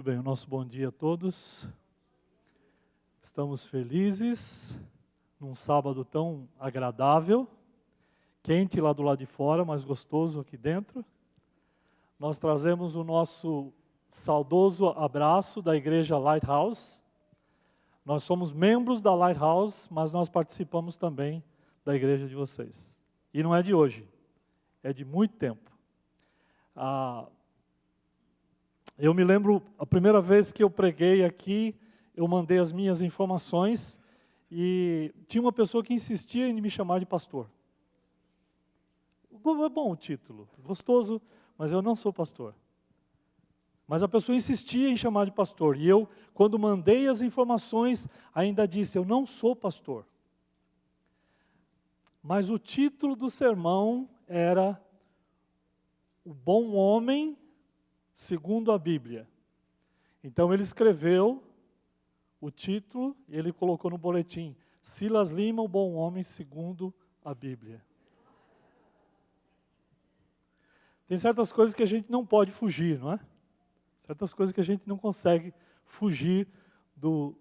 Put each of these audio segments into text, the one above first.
Muito bem, o nosso bom dia a todos. Estamos felizes num sábado tão agradável, quente lá do lado de fora, mas gostoso aqui dentro. Nós trazemos o nosso saudoso abraço da igreja Lighthouse. Nós somos membros da Lighthouse, mas nós participamos também da igreja de vocês. E não é de hoje, é de muito tempo. Eu me lembro, a primeira vez que eu preguei aqui, eu mandei as minhas informações e tinha uma pessoa que insistia em me chamar de pastor. É bom o título, gostoso, mas eu não sou pastor. Mas a pessoa insistia em chamar de pastor. E eu, quando mandei as informações, ainda disse, eu não sou pastor. Mas o título do sermão era O Bom Homem Segundo a Bíblia. Então ele escreveu o título e ele colocou no boletim, Silas Lima, o bom homem segundo a Bíblia. Tem certas coisas que a gente não pode fugir, não é? Certas coisas que a gente não consegue fugir do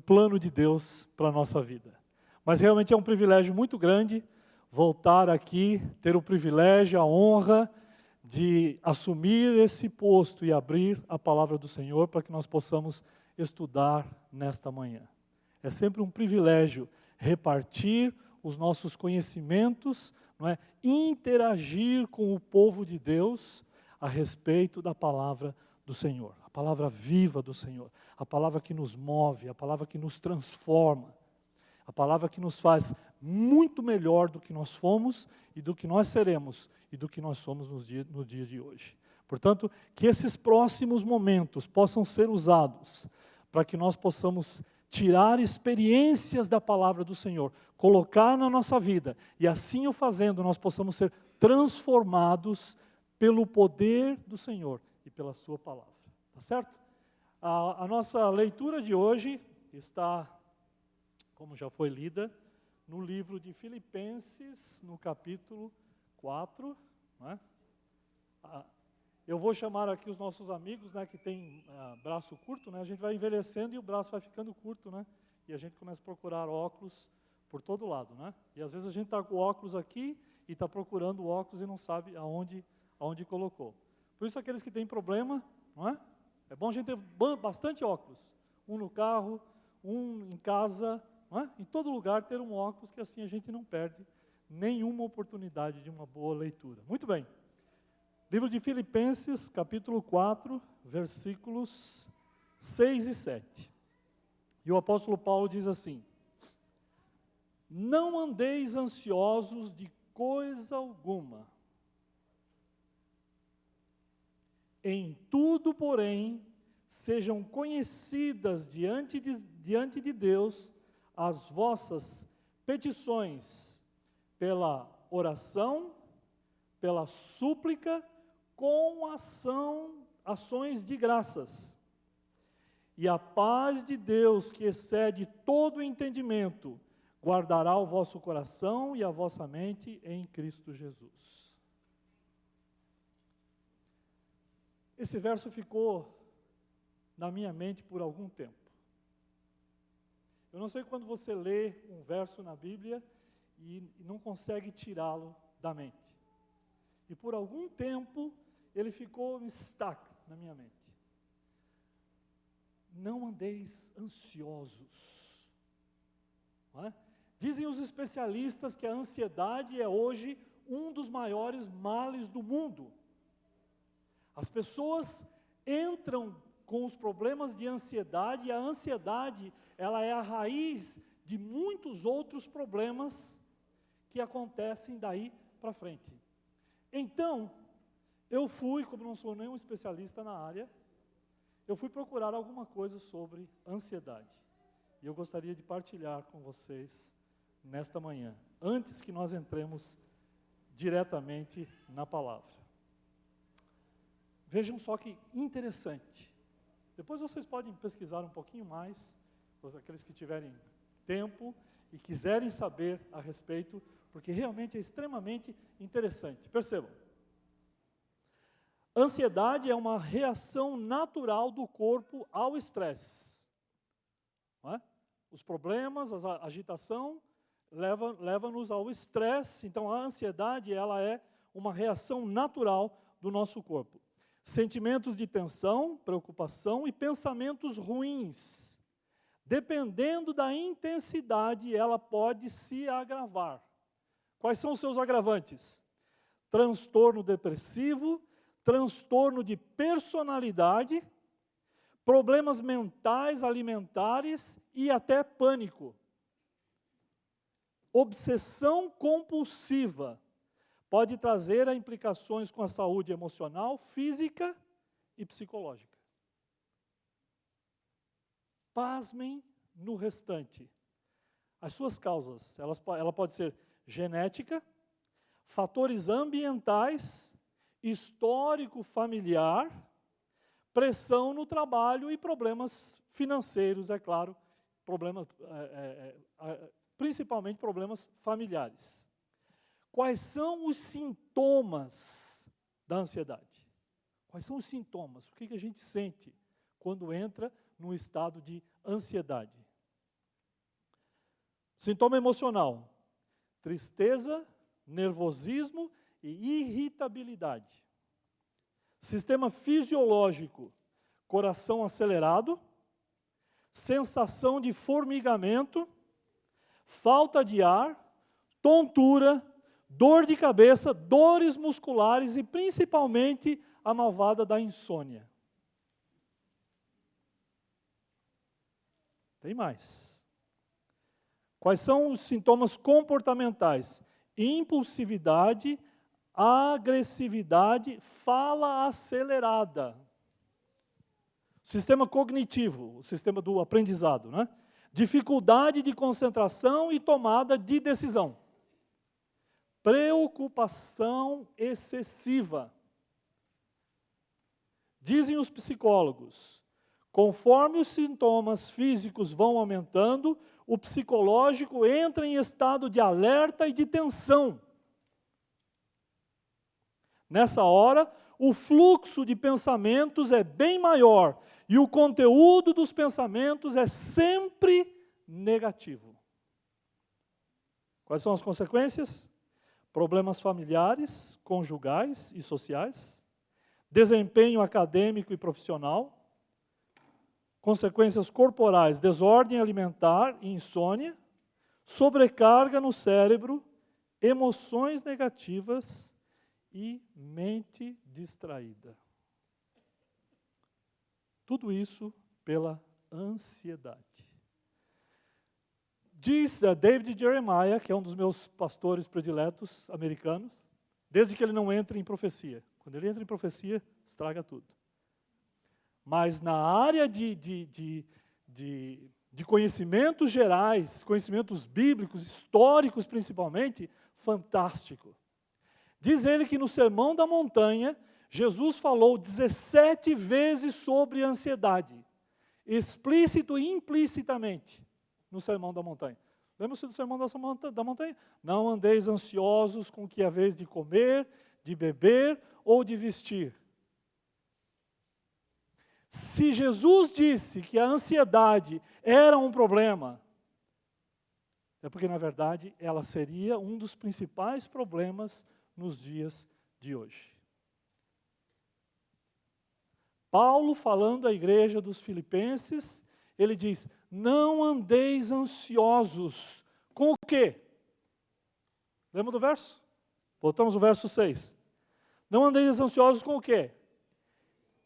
plano de Deus para a nossa vida. Mas realmente é um privilégio muito grande voltar aqui, ter o privilégio, a honra de assumir esse posto e abrir a palavra do Senhor para que nós possamos estudar nesta manhã. É sempre um privilégio repartir os nossos conhecimentos, não é? Interagir com o povo de Deus a respeito da palavra do Senhor, a palavra viva do Senhor, a palavra que nos move, a palavra que nos transforma, a palavra que nos faz muito melhor do que nós fomos e do que nós seremos e do que nós somos no dia de hoje. Portanto, que esses próximos momentos possam ser usados para que nós possamos tirar experiências da palavra do Senhor, colocar na nossa vida e assim o fazendo nós possamos ser transformados pelo poder do Senhor e pela sua palavra. Tá certo? A nossa leitura de hoje está, como já foi lida, no livro de Filipenses, no capítulo 4. Né? Eu vou chamar aqui os nossos amigos, né, que tem braço curto, né? A gente vai envelhecendo e o braço vai ficando curto, né? E a gente começa a procurar óculos por todo lado, né? E às vezes a gente está com o óculos aqui e está procurando o óculos e não sabe aonde colocou. Por isso aqueles que têm problema, não é? É bom a gente ter bastante óculos. Um no carro, um em casa, não é? Em todo lugar ter um óculos, que assim a gente não perde nenhuma oportunidade de uma boa leitura. Muito bem. Livro de Filipenses, capítulo 4, versículos 6 e 7. E o apóstolo Paulo diz assim: Não andeis ansiosos de coisa alguma. Em tudo, porém, sejam conhecidas diante de Deus as vossas petições pela oração, pela súplica, com ações de graças. E a paz de Deus, que excede todo o entendimento, guardará o vosso coração e a vossa mente em Cristo Jesus. Esse verso ficou na minha mente por algum tempo. Eu não sei quando você lê um verso na Bíblia e não consegue tirá-lo da mente. E por algum tempo ele ficou stuck na minha mente. Não andeis ansiosos. Não é? Dizem os especialistas que a ansiedade é hoje um dos maiores males do mundo. As pessoas entram com os problemas de ansiedade, e a ansiedade, ela é a raiz de muitos outros problemas que acontecem daí para frente. Então, eu fui, como não sou nenhum especialista na área, eu fui procurar alguma coisa sobre ansiedade. E eu gostaria de partilhar com vocês nesta manhã, antes que nós entremos diretamente na palavra. Vejam só que interessante. Depois vocês podem pesquisar um pouquinho mais, aqueles que tiverem tempo e quiserem saber a respeito, porque realmente é extremamente interessante. Percebam, Ansiedade é uma reação natural do corpo ao estresse. Não é? Os problemas, a agitação, leva-nos ao estresse. Então, a ansiedade, ela é uma reação natural do nosso corpo. Sentimentos de tensão, preocupação e pensamentos ruins. Dependendo da intensidade, ela pode se agravar. Quais são os seus agravantes? Transtorno depressivo, transtorno de personalidade, problemas mentais, alimentares e até pânico. Obsessão compulsiva pode trazer implicações com a saúde emocional, física e psicológica. Pasmem no restante. As suas causas, ela pode ser genética, fatores ambientais, histórico familiar, pressão no trabalho e problemas financeiros, é claro, principalmente problemas familiares. Quais são os sintomas da ansiedade? Quais são os sintomas? O que a gente sente quando entra num estado de ansiedade? Sintoma emocional: tristeza, nervosismo e irritabilidade. Sistema fisiológico: coração acelerado, sensação de formigamento, falta de ar, tontura, dor de cabeça, dores musculares e principalmente a malvada da insônia. Tem mais. Quais são os sintomas comportamentais? Impulsividade, agressividade, fala acelerada. Sistema cognitivo, o sistema do aprendizado, né? Dificuldade de concentração e tomada de decisão. Preocupação excessiva. Dizem os psicólogos, conforme os sintomas físicos vão aumentando, o psicológico entra em estado de alerta e de tensão. Nessa hora, o fluxo de pensamentos é bem maior e o conteúdo dos pensamentos é sempre negativo. Quais são as consequências? Problemas familiares, conjugais e sociais, desempenho acadêmico e profissional, consequências corporais, desordem alimentar e insônia, sobrecarga no cérebro, emoções negativas e mente distraída. Tudo isso pela ansiedade. Diz David Jeremiah, que é um dos meus pastores prediletos americanos, desde que ele não entre em profecia. Quando ele entra em profecia, estraga tudo. Mas na área de conhecimentos gerais, conhecimentos bíblicos, históricos principalmente, fantástico. Diz ele que no Sermão da Montanha, Jesus falou 17 vezes sobre ansiedade, explícito e implicitamente, no Sermão da Montanha. Lembra-se do Sermão da Montanha? Não andeis ansiosos com o que é vez de comer, de beber ou de vestir. Se Jesus disse que a ansiedade era um problema, é porque, na verdade, ela seria um dos principais problemas nos dias de hoje. Paulo, falando à igreja dos Filipenses, ele diz, não andeis ansiosos com o quê? Lembra do verso? Voltamos ao verso 6. Não andeis ansiosos com o quê?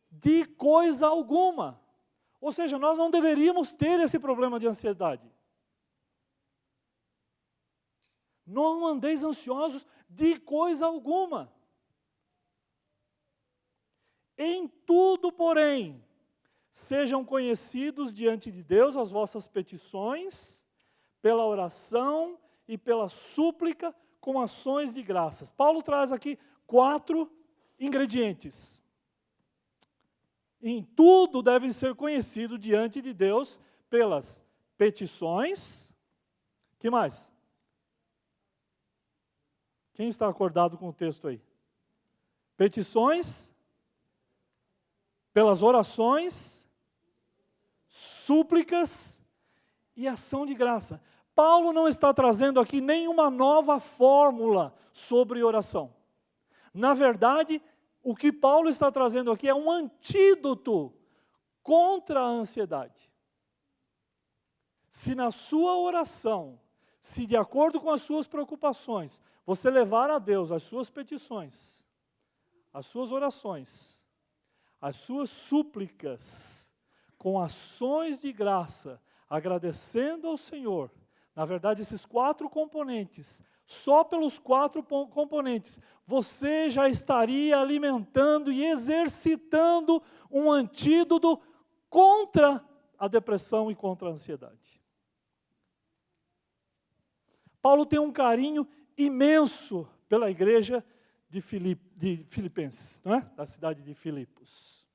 De coisa alguma. Ou seja, nós não deveríamos ter esse problema de ansiedade. Não andeis ansiosos de coisa alguma. Em tudo, porém, sejam conhecidos diante de Deus as vossas petições, pela oração e pela súplica, com ações de graças. Paulo traz aqui 4 ingredientes. Em tudo devem ser conhecidos diante de Deus pelas petições. Que mais? Quem está acordado com o texto aí? Petições, pelas orações, súplicas e ação de graça. Paulo não está trazendo aqui nenhuma nova fórmula sobre oração. Na verdade, o que Paulo está trazendo aqui é um antídoto contra a ansiedade. Se na sua oração, se de acordo com as suas preocupações, você levar a Deus as suas petições, as suas orações, as suas súplicas, com ações de graça, agradecendo ao Senhor, na verdade, esses 4 componentes, só pelos 4 componentes, você já estaria alimentando e exercitando um antídoto contra a depressão e contra a ansiedade. Paulo tem um carinho imenso pela igreja de Filipenses, não é? Da cidade de Filipos.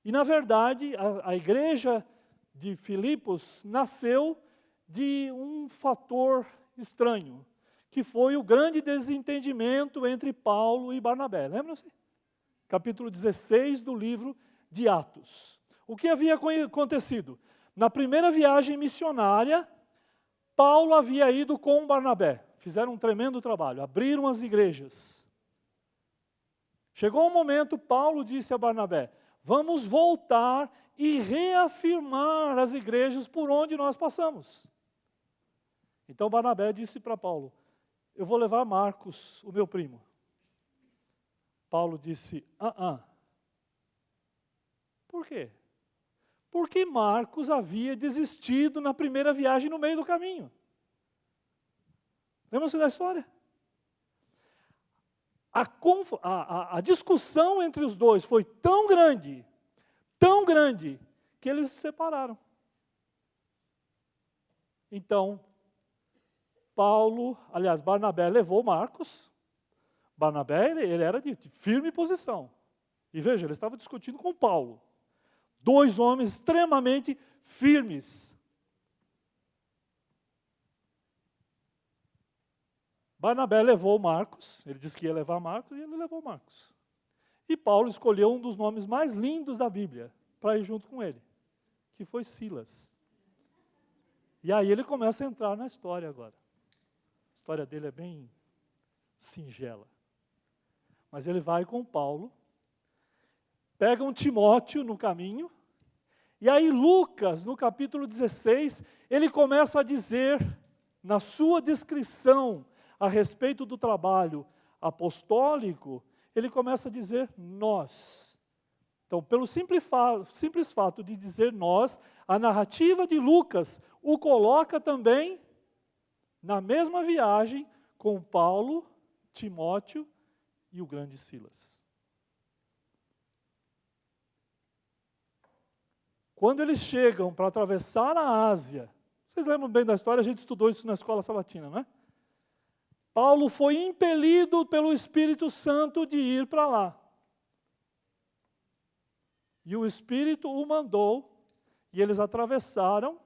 E, na verdade, a igreja de Filipos nasceu de um fator estranho, que foi o grande desentendimento entre Paulo e Barnabé. Lembram-se? Capítulo 16 do livro de Atos. O que havia acontecido? Na primeira viagem missionária, Paulo havia ido com Barnabé. Fizeram um tremendo trabalho, abriram as igrejas. Chegou um momento, Paulo disse a Barnabé: vamos voltar e reafirmar as igrejas por onde nós passamos. Então Barnabé disse para Paulo: eu vou levar Marcos, o meu primo. Paulo disse: Por quê? Porque Marcos havia desistido na primeira viagem no meio do caminho. Lembra-se da história? A discussão entre os dois foi tão grande, que eles se separaram. Então, Barnabé levou Marcos. Barnabé, ele era de firme posição. E veja, ele estava discutindo com Paulo. 2 homens extremamente firmes. Barnabé levou Marcos, ele disse que ia levar Marcos, e ele levou Marcos. E Paulo escolheu um dos nomes mais lindos da Bíblia para ir junto com ele, que foi Silas. E aí ele começa a entrar na história agora. A história dele é bem singela. Mas ele vai com Paulo, pega um Timóteo no caminho, e aí Lucas, no capítulo 16, ele começa a dizer, na sua descrição a respeito do trabalho apostólico, ele começa a dizer nós. Então, pelo simples fato de dizer nós, a narrativa de Lucas o coloca também na mesma viagem com Paulo, Timóteo e o grande Silas. Quando eles chegam para atravessar a Ásia, vocês lembram bem da história, a gente estudou isso na escola sabatina, não é? Paulo foi impelido pelo Espírito Santo de ir para lá. E o Espírito o mandou, e eles atravessaram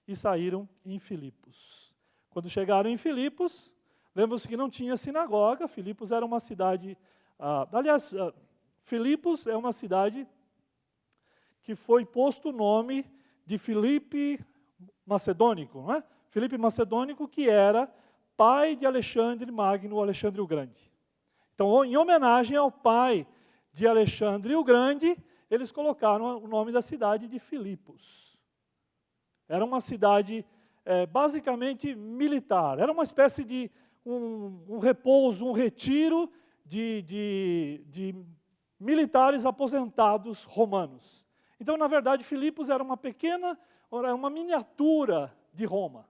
e saíram em Filipos. Quando chegaram em Filipos, lembram-se que não tinha sinagoga. Filipos era uma cidade... Filipos é uma cidade que foi posto o nome de Filipe Macedônico, não é? Filipe Macedônico, que era pai de Alexandre Magno, Alexandre o Grande. Então, em homenagem ao pai de Alexandre o Grande, eles colocaram o nome da cidade de Filipos. Era uma cidade basicamente militar, era uma espécie de um repouso, um retiro de militares aposentados romanos. Então, na verdade, Filipos era uma miniatura de Roma.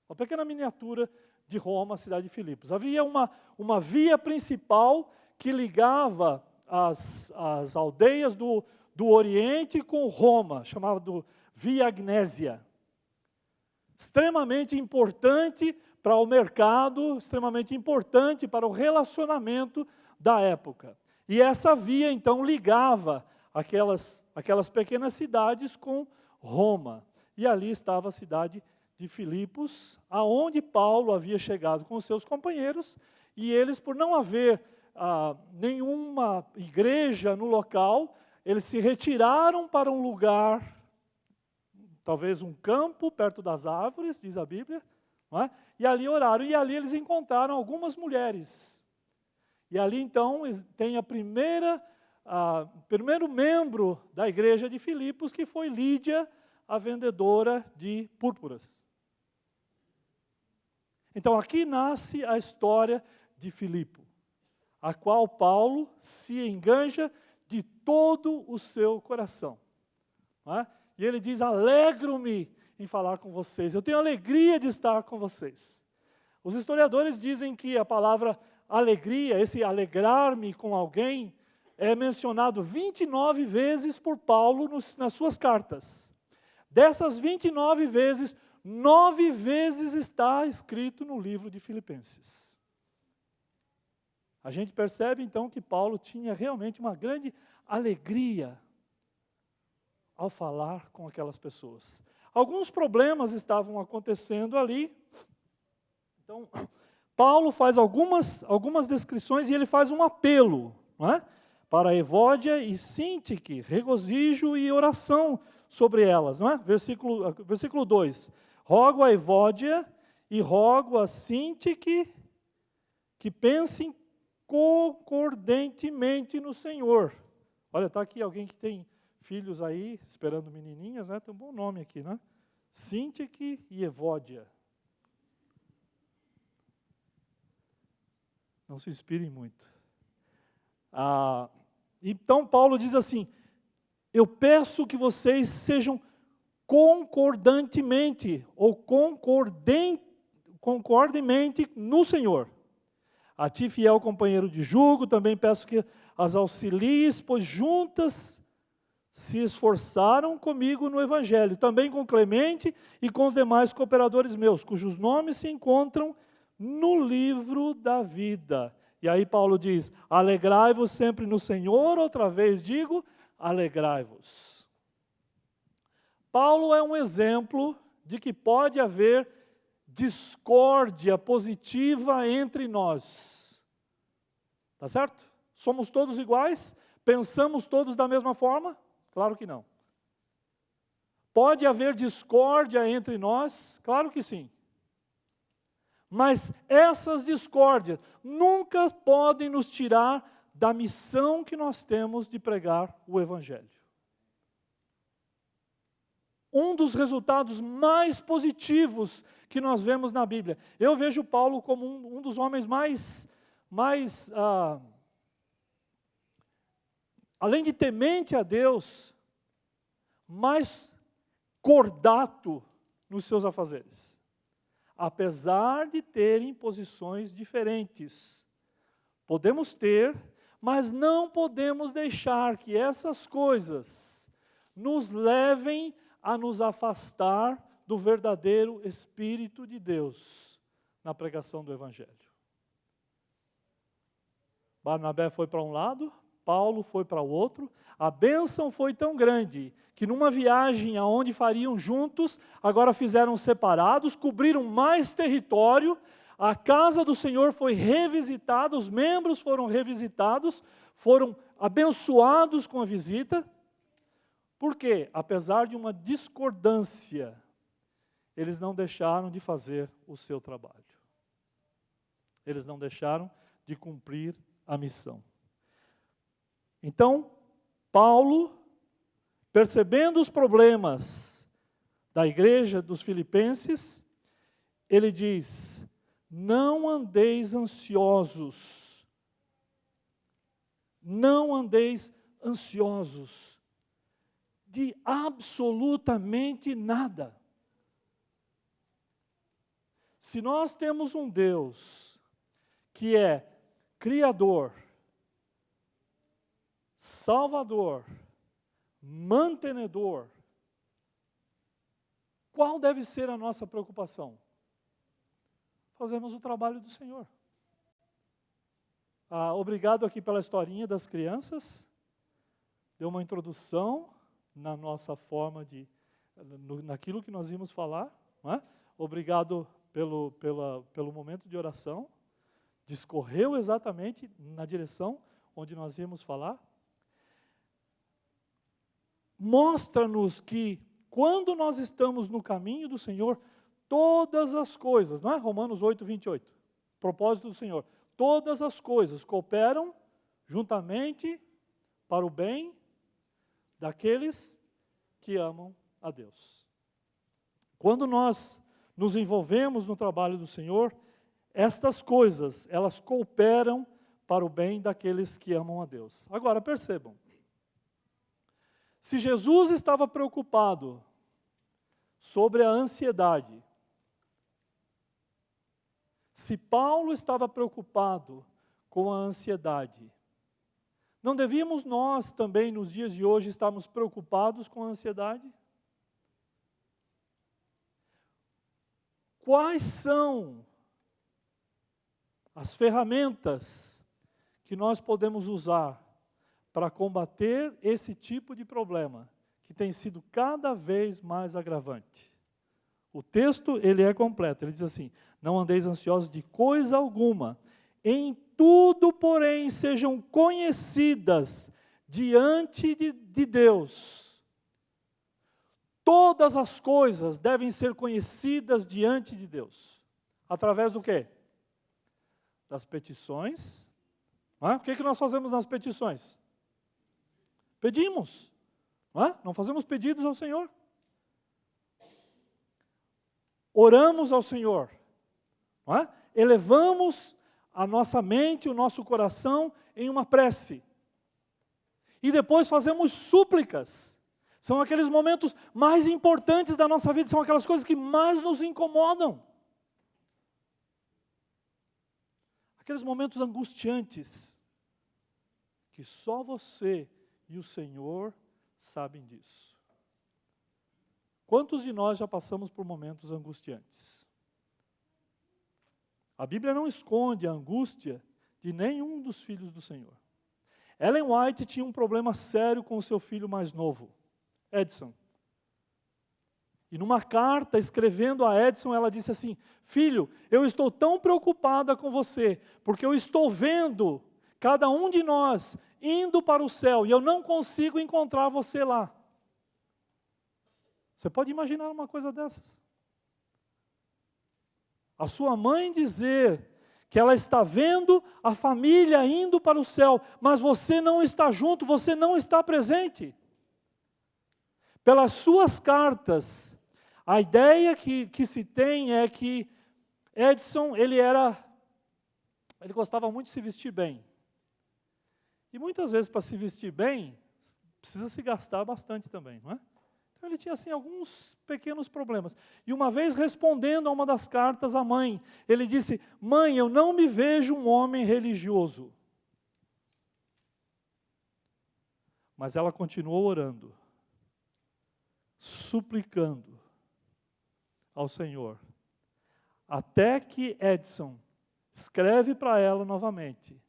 Uma pequena miniatura de Roma, a cidade de Filipos. Havia uma via principal que ligava as aldeias do Oriente com Roma, chamada Via Agnésia. Extremamente importante para o mercado, extremamente importante para o relacionamento da época. E essa via, então, ligava aquelas pequenas cidades com Roma. E ali estava a cidade de Filipos, aonde Paulo havia chegado com os seus companheiros, e eles, por não haver nenhuma igreja no local. Eles se retiraram para um lugar, talvez um campo perto das árvores, diz a Bíblia, não é? E ali oraram, e ali eles encontraram algumas mulheres. E ali então tem primeiro membro da igreja de Filipos, que foi Lídia, a vendedora de púrpuras. Então aqui nasce a história de Filipe, a qual Paulo se enganja de todo o seu coração. Não é? E ele diz: alegro-me em falar com vocês, eu tenho alegria de estar com vocês. Os historiadores dizem que a palavra alegria, esse alegrar-me com alguém, é mencionado 29 vezes por Paulo nas suas cartas. Dessas 29 vezes, 9 vezes está escrito no livro de Filipenses. A gente percebe então que Paulo tinha realmente uma grande alegria ao falar com aquelas pessoas. Alguns problemas estavam acontecendo ali. Então, Paulo faz algumas descrições e ele faz um apelo, não é? Para Evódia e Sintique, regozijo e oração sobre elas, não é? Versículo 2. Rogo a Evódia e rogo a Sintique que pensem concordantemente no Senhor. Olha, está aqui alguém que tem filhos aí, esperando menininhas, né? Tem um bom nome aqui, né? Sintique e Evódia. Não se inspirem muito. Então Paulo diz assim: eu peço que vocês sejam concordantemente, ou concordemente no Senhor. A ti, fiel companheiro de jugo, também peço que as auxilies, pois juntas se esforçaram comigo no Evangelho, também com Clemente e com os demais cooperadores meus, cujos nomes se encontram no livro da vida. E aí Paulo diz: alegrai-vos sempre no Senhor, outra vez digo, alegrai-vos. Paulo é um exemplo de que pode haver discórdia positiva entre nós. Tá certo? Somos todos iguais? Pensamos todos da mesma forma? Claro que não. Pode haver discórdia entre nós? Claro que sim. Mas essas discórdias nunca podem nos tirar da missão que nós temos de pregar o Evangelho. Um dos resultados mais positivos que nós vemos na Bíblia. Eu vejo Paulo como um dos homens mais além de temente a Deus, mais cordato nos seus afazeres. Apesar de terem posições diferentes. Podemos ter, mas não podemos deixar que essas coisas nos levem a nos afastar do verdadeiro Espírito de Deus na pregação do Evangelho. Barnabé foi para um lado, Paulo foi para o outro. A bênção foi tão grande que numa viagem aonde fariam juntos, agora fizeram separados, cobriram mais território, a casa do Senhor foi revisitada, os membros foram revisitados, foram abençoados com a visita. Por quê? Apesar de uma discordância, eles não deixaram de fazer o seu trabalho. Eles não deixaram de cumprir a missão. Então, Paulo, percebendo os problemas da igreja dos Filipenses, ele diz: não andeis ansiosos. Não andeis ansiosos de absolutamente nada. Se nós temos um Deus que é Criador, Salvador, mantenedor, qual deve ser a nossa preocupação? Fazemos o trabalho do Senhor. Obrigado aqui pela historinha das crianças. Deu uma introdução na nossa forma naquilo que nós íamos falar. Não é? Obrigado pelo momento de oração. discorreu exatamente na direção onde nós íamos falar. Mostra-nos que quando nós estamos no caminho do Senhor, todas as coisas, não é? Romanos 8, 28, propósito do Senhor, todas as coisas cooperam juntamente para o bem daqueles que amam a Deus. Quando nós nos envolvemos no trabalho do Senhor, estas coisas, elas cooperam para o bem daqueles que amam a Deus. Agora, percebam, se Jesus estava preocupado sobre a ansiedade, se Paulo estava preocupado com a ansiedade, não devíamos nós também, nos dias de hoje, estarmos preocupados com a ansiedade? Quais são as ferramentas que nós podemos usar para combater esse tipo de problema, que tem sido cada vez mais agravante? O texto, ele é completo, ele diz assim: não andeis ansiosos de coisa alguma, em tudo, porém, sejam conhecidas diante de Deus. Todas as coisas devem ser conhecidas diante de Deus. Através do quê? Das petições. Não é? O que nós fazemos nas petições? Pedimos. Não é? Não fazemos pedidos ao Senhor. Oramos ao Senhor. Não é? Elevamos a nossa mente, o nosso coração em uma prece. E depois fazemos súplicas. São aqueles momentos mais importantes da nossa vida, são aquelas coisas que mais nos incomodam. Aqueles momentos angustiantes, que só você e o Senhor sabem disso. Quantos de nós já passamos por momentos angustiantes? A Bíblia não esconde a angústia de nenhum dos filhos do Senhor. Ellen White tinha um problema sério com o seu filho mais novo, Edson. E numa carta escrevendo a Edson, ela disse assim: filho, eu estou tão preocupada com você, porque eu estou vendo cada um de nós indo para o céu, e eu não consigo encontrar você lá. Você pode imaginar uma coisa dessas? A sua mãe dizer que ela está vendo a família indo para o céu, mas você não está junto, você não está presente. Pelas suas cartas, a ideia que se tem é que Edson, ele gostava muito de se vestir bem. E muitas vezes, para se vestir bem, precisa se gastar bastante também, não é? Então ele tinha assim alguns pequenos problemas. E uma vez respondendo a uma das cartas à mãe, ele disse: mãe, eu não me vejo um homem religioso. Mas ela continuou orando, suplicando ao Senhor, até que Edson escreve para ela novamente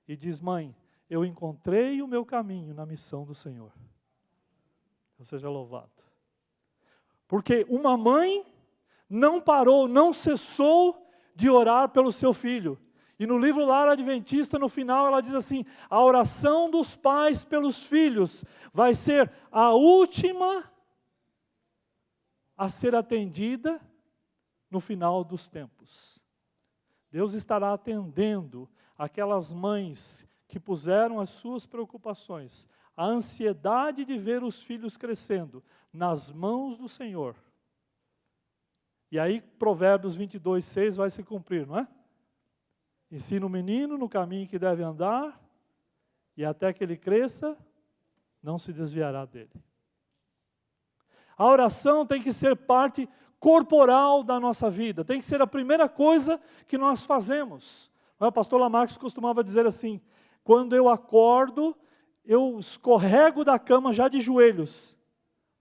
e diz: mãe, eu encontrei o meu caminho na missão do Senhor. Deus seja louvado. Porque uma mãe não parou, não cessou de orar pelo seu filho. E no livro Lar Adventista, no final, ela diz assim: a oração dos pais pelos filhos vai ser a última a ser atendida no final dos tempos. Deus estará atendendo aquelas mães que puseram as suas preocupações, a ansiedade de ver os filhos crescendo, nas mãos do Senhor. E aí Provérbios 22:6 vai se cumprir, não é? Ensina o menino no caminho que deve andar, e até que ele cresça, não se desviará dele. A oração tem que ser parte corporal da nossa vida, tem que ser a primeira coisa que nós fazemos. O pastor Lamarck costumava dizer assim: quando eu acordo, eu escorrego da cama já de joelhos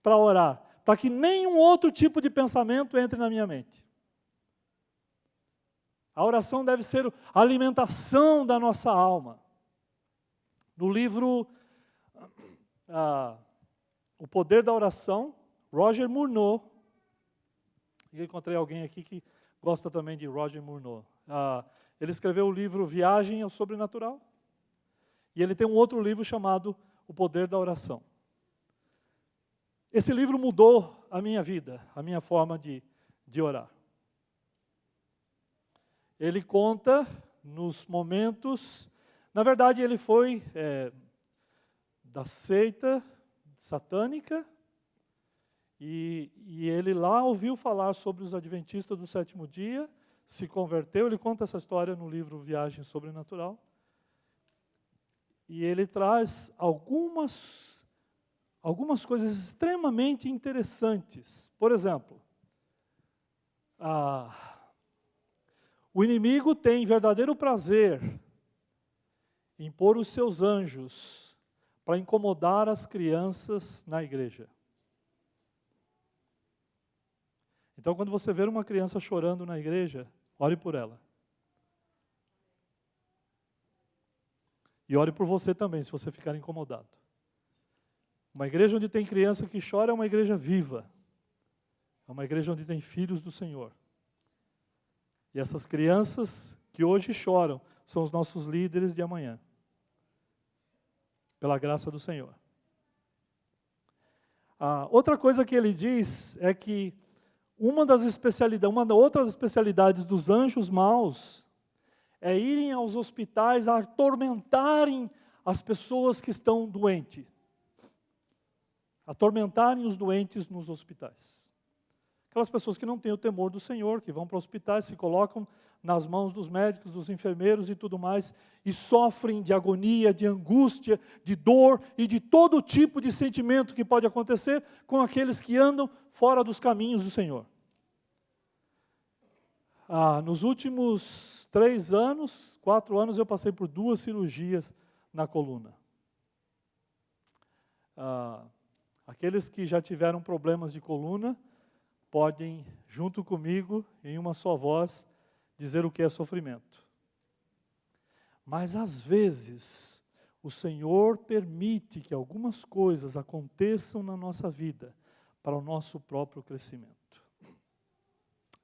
para orar, para que nenhum outro tipo de pensamento entre na minha mente. A oração deve ser a alimentação da nossa alma. No livro O Poder da Oração, Roger Murnau, eu encontrei alguém aqui que gosta também de Roger Murnau. Ele escreveu o livro Viagem ao Sobrenatural. E ele tem um outro livro chamado O Poder da Oração. Esse livro mudou a minha vida, a minha forma de orar. Ele conta nos momentos... Na verdade, ele foi da seita satânica, e ele lá ouviu falar sobre os adventistas do sétimo dia, se converteu. Ele conta essa história no livro Viagem Sobrenatural. E ele traz algumas coisas extremamente interessantes. Por exemplo, o inimigo tem verdadeiro prazer em pôr os seus anjos para incomodar as crianças na igreja. Então, quando você ver uma criança chorando na igreja, ore por ela. E ore por você também, se você ficar incomodado. Uma igreja onde tem criança que chora é uma igreja viva. É uma igreja onde tem filhos do Senhor. E essas crianças que hoje choram são os nossos líderes de amanhã. Pela graça do Senhor. Outra coisa que ele diz é que uma das outras especialidades dos anjos maus é irem aos hospitais a atormentarem as pessoas que estão doentes. Atormentarem os doentes nos hospitais. Aquelas pessoas que não têm o temor do Senhor, que vão para hospitais, se colocam nas mãos dos médicos, dos enfermeiros e tudo mais, e sofrem de agonia, de angústia, de dor e de todo tipo de sentimento que pode acontecer com aqueles que andam fora dos caminhos do Senhor. Nos últimos 4 anos, eu passei por 2 cirurgias na coluna. Aqueles que já tiveram problemas de coluna, podem, junto comigo, em uma só voz, dizer o que é sofrimento. Mas, às vezes, o Senhor permite que algumas coisas aconteçam na nossa vida para o nosso próprio crescimento.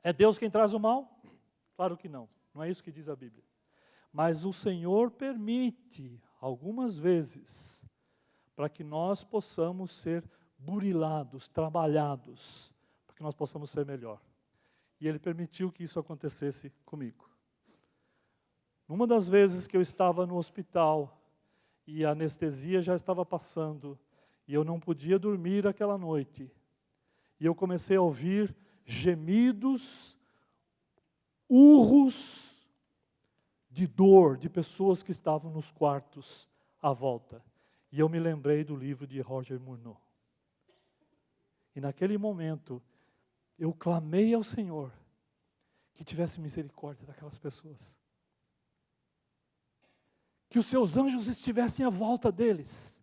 É Deus quem traz o mal? Claro que não. Não é isso que diz a Bíblia. Mas o Senhor permite, algumas vezes, para que nós possamos ser burilados, trabalhados, para que nós possamos ser melhor. E Ele permitiu que isso acontecesse comigo. Numa das vezes que eu estava no hospital e a anestesia já estava passando e eu não podia dormir aquela noite, e eu comecei a ouvir gemidos, urros de dor de pessoas que estavam nos quartos à volta. E eu me lembrei do livro de Roger Murnau. E naquele momento, eu clamei ao Senhor que tivesse misericórdia daquelas pessoas. Que os seus anjos estivessem à volta deles.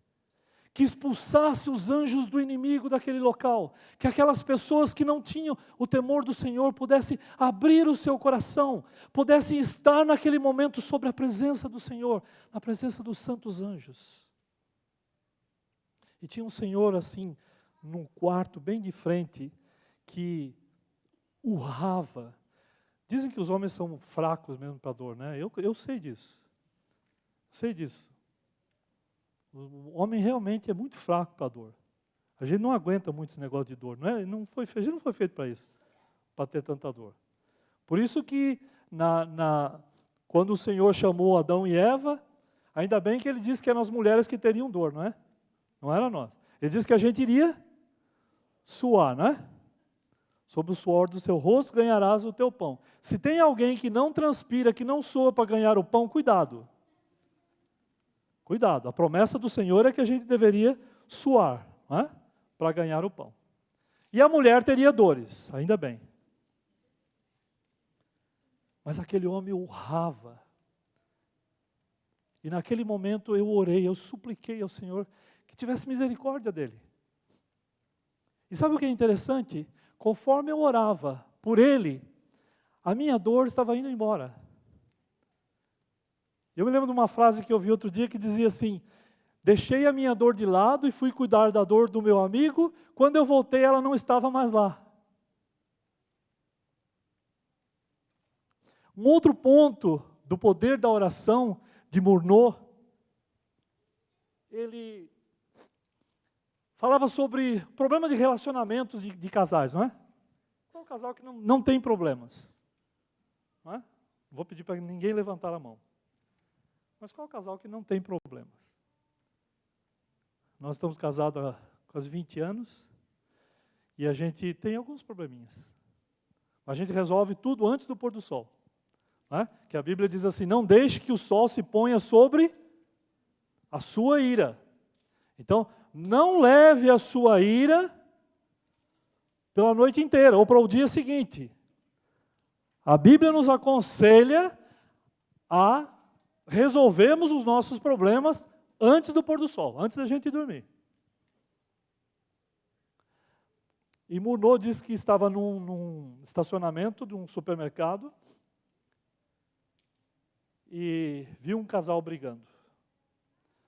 Que expulsasse os anjos do inimigo daquele local. Que aquelas pessoas que não tinham o temor do Senhor pudessem abrir o seu coração, pudessem estar naquele momento sobre a presença do Senhor, na presença dos santos anjos. E tinha um senhor assim, num quarto bem de frente, que urrava. Dizem que os homens são fracos mesmo para a dor, né? Eu sei disso. Sei disso. O homem realmente é muito fraco para a dor. A gente não aguenta muito esse negócio de dor, não é? A gente não foi feito para isso, para ter tanta dor. Por isso que quando o Senhor chamou Adão e Eva, ainda bem que Ele disse que eram as mulheres que teriam dor, não é? Não era nós. Ele disse que a gente iria suar, não é? Sob o suor do seu rosto ganharás o teu pão. Se tem alguém que não transpira, que não sua para ganhar o pão, cuidado. Cuidado, a promessa do Senhor é que a gente deveria suar, não é? Para ganhar o pão. E a mulher teria dores, ainda bem. Mas aquele homem urrava. E naquele momento eu orei, eu supliquei ao Senhor que tivesse misericórdia dele. E sabe o que é interessante? Conforme eu orava por ele, a minha dor estava indo embora. Eu me lembro de uma frase que eu vi outro dia que dizia assim: deixei a minha dor de lado e fui cuidar da dor do meu amigo, quando eu voltei ela não estava mais lá. Um outro ponto do poder da oração de Murnau, ele falava sobre problema de relacionamentos de casais, não é? Qual é o casal que não tem problemas? Não é? Vou pedir para ninguém levantar a mão. Mas qual é o casal que não tem problemas? Nós estamos casados há quase 20 anos e a gente tem alguns probleminhas. A gente resolve tudo antes do pôr do sol. Não é? Que a Bíblia diz assim, não deixe que o sol se ponha sobre a sua ira. Então, não leve a sua ira pela noite inteira ou para o dia seguinte. A Bíblia nos aconselha a resolvermos os nossos problemas antes do pôr do sol, antes da gente dormir. E Murnau disse que estava num estacionamento de um supermercado e viu um casal brigando.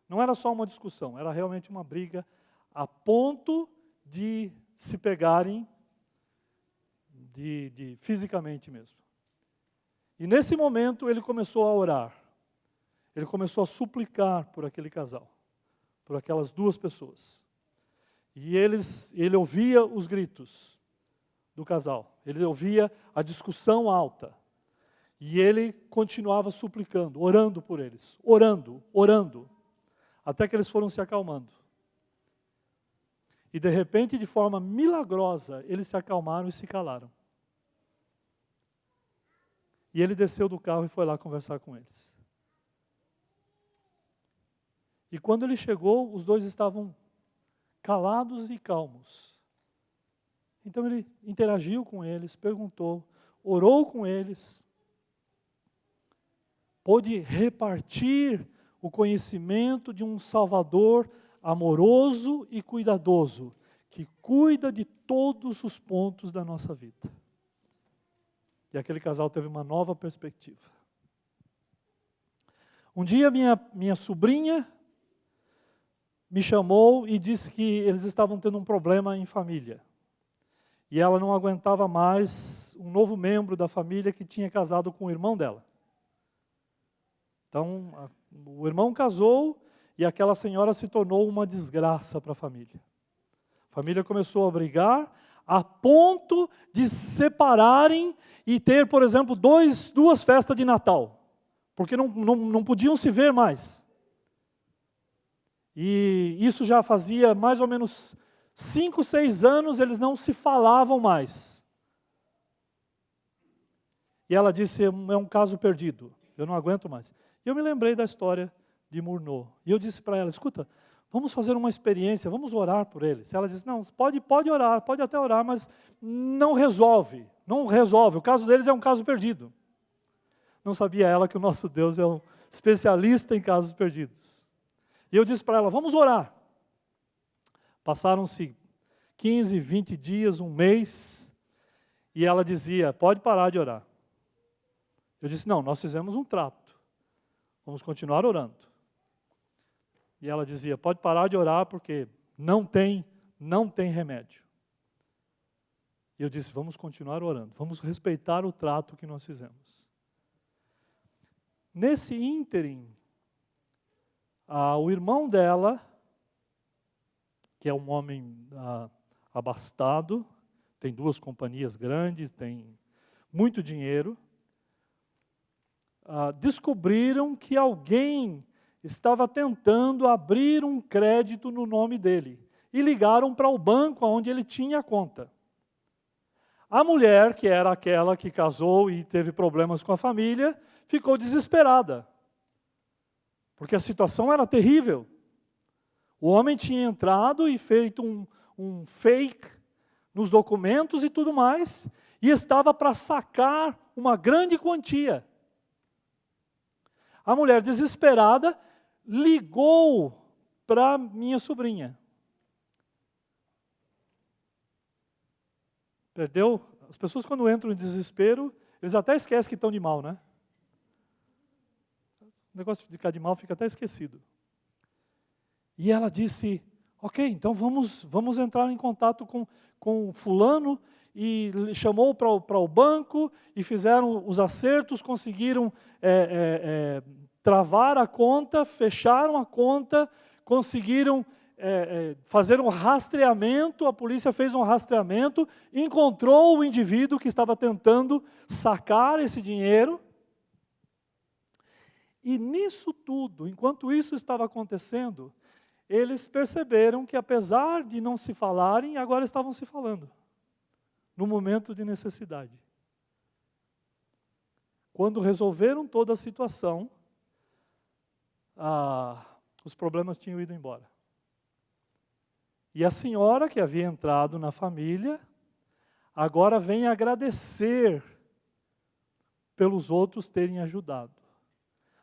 Não era só uma discussão, era realmente uma briga a ponto de se pegarem fisicamente mesmo. E nesse momento ele começou a orar. Ele começou a suplicar por aquele casal, por aquelas duas pessoas. E ele ouvia os gritos do casal, ele ouvia a discussão alta. E ele continuava suplicando, orando por eles, orando, até que eles foram se acalmando. E de repente, de forma milagrosa, eles se acalmaram e se calaram. E ele desceu do carro e foi lá conversar com eles. E quando ele chegou, os dois estavam calados e calmos. Então ele interagiu com eles, perguntou, orou com eles, pôde repartir o conhecimento de um Salvador amoroso e cuidadoso, que cuida de todos os pontos da nossa vida. E aquele casal teve uma nova perspectiva. Um dia minha sobrinha me chamou e disse que eles estavam tendo um problema em família. E ela não aguentava mais um novo membro da família que tinha casado com o irmão dela. Então, o irmão casou e aquela senhora se tornou uma desgraça para a família. A família começou a brigar a ponto de se separarem e ter, por exemplo, duas festas de Natal, porque não podiam se ver mais. E isso já fazia mais ou menos 5, 6 anos, eles não se falavam mais. E ela disse, é um caso perdido, eu não aguento mais. E eu me lembrei da história de Murnau. E eu disse para ela, escuta, vamos fazer uma experiência, vamos orar por eles. Ela disse, não, pode orar, pode até orar, mas não resolve. O caso deles é um caso perdido. Não sabia ela que o nosso Deus é um especialista em casos perdidos. E eu disse para ela, vamos orar. Passaram-se 15, 20 dias, um mês, e ela dizia, pode parar de orar. Eu disse, não, nós fizemos um trato, vamos continuar orando. E ela dizia, pode parar de orar porque não tem remédio. E eu disse, vamos continuar orando, vamos respeitar o trato que nós fizemos. Nesse ínterim, o irmão dela, que é um homem abastado, tem 2 companhias grandes, tem muito dinheiro, descobriram que alguém estava tentando abrir um crédito no nome dele e ligaram para o banco onde ele tinha a conta. A mulher, que era aquela que casou e teve problemas com a família, ficou desesperada, porque a situação era terrível. O homem tinha entrado e feito um fake nos documentos e tudo mais, e estava para sacar uma grande quantia. A mulher, desesperada, ligou para minha sobrinha. Perdeu? As pessoas, quando entram em desespero, eles até esquecem que estão de mal, né? O negócio de ficar de mal fica até esquecido. E ela disse, ok, então vamos entrar em contato com fulano e chamou para o banco e fizeram os acertos, conseguiram travar a conta, fecharam a conta, conseguiram fazer um rastreamento, a polícia fez um rastreamento, encontrou o indivíduo que estava tentando sacar esse dinheiro. E nisso tudo, enquanto isso estava acontecendo, eles perceberam que apesar de não se falarem, agora estavam se falando, no momento de necessidade. Quando resolveram toda a situação, os problemas tinham ido embora. E a senhora que havia entrado na família, agora vem agradecer pelos outros terem ajudado.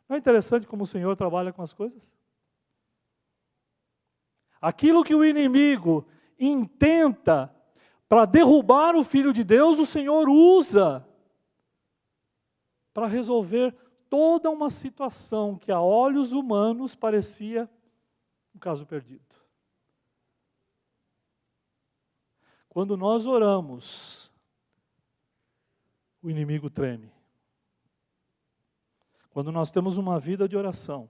Não é interessante como o Senhor trabalha com as coisas? Aquilo que o inimigo intenta para derrubar o Filho de Deus, o Senhor usa para resolver toda uma situação que a olhos humanos parecia um caso perdido. Quando nós oramos, o inimigo treme. Quando nós temos uma vida de oração,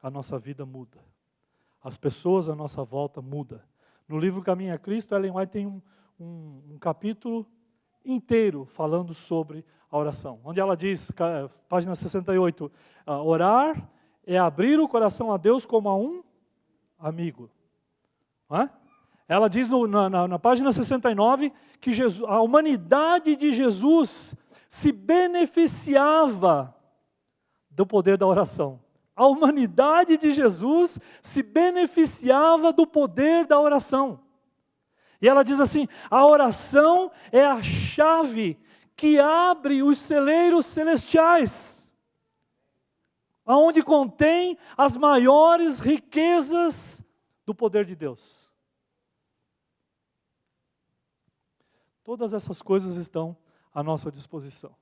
a nossa vida muda. As pessoas à nossa volta mudam. No livro Caminho a Cristo, Ellen White tem um capítulo inteiro falando sobre a oração. Onde ela diz, página 68, orar é abrir o coração a Deus como a um amigo. Não é? Ela diz na página 69 que a humanidade de Jesus se beneficiava do poder da oração. A humanidade de Jesus se beneficiava do poder da oração. E ela diz assim, a oração é a chave que abre os celeiros celestiais, aonde contém as maiores riquezas do poder de Deus. Todas essas coisas estão à nossa disposição.